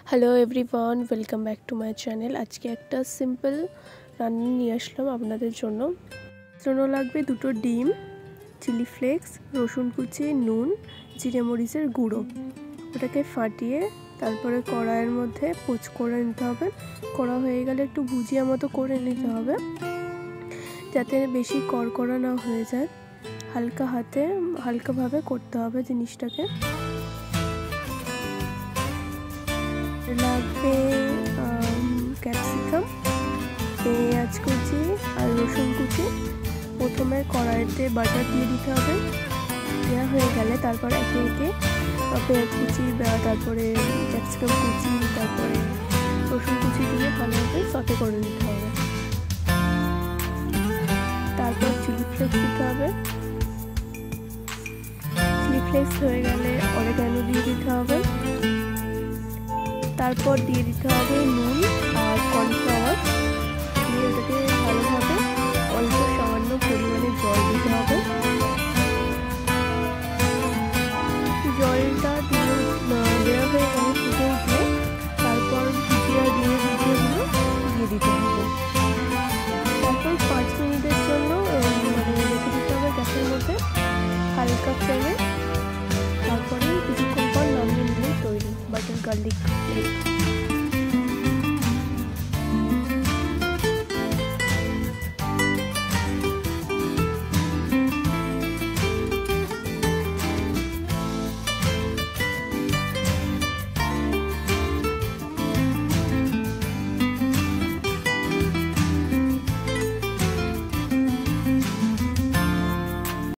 Hello everyone, welcome back to my channel. আজকে একটা simple রান্না নিয়ে আসলাম আপনাদের জন্য। লাগবে দুটো ডিম, চিলি ফ্লেক্স, রসুন কুচি, নুন, জিরে মরিচের গুঁড়ো। ওটাকে ফাটিয়ে তারপরে কড়াইয়ের মধ্যে পোচ করে নিতে হবে। কড়া হয়ে গেলে একটু ভুজিয়া মতো করে নিতে হবে, যাতে বেশি কড়কড়া না হয়ে যায়। হালকাভাবে করতে হবে জিনিসটাকে। লাগবে ক্যাপসিকাম, পেঁয়াজ কুচি আর রসুন কুচি। প্রথমে কড়াইতে বাটার দিয়ে দিতে হবে। দেওয়া হয়ে গেলে তারপর একে একে পেঁয়াজ কুচি, তারপরে ক্যাপসিকাম কুচি, তারপরে রসুন কুচি দিয়ে ভালোভাবে সতে করে নিতে হবে। তারপর চিলি ফ্লেক্স দিতে হবে। চিলি ফ্লেক্স হয়ে গেলে অরিগ্যানো দিয়ে দিতে হবে। তারপর দিয়ে দিতে হবে নুন আর কর্নফ্লাওয়ার।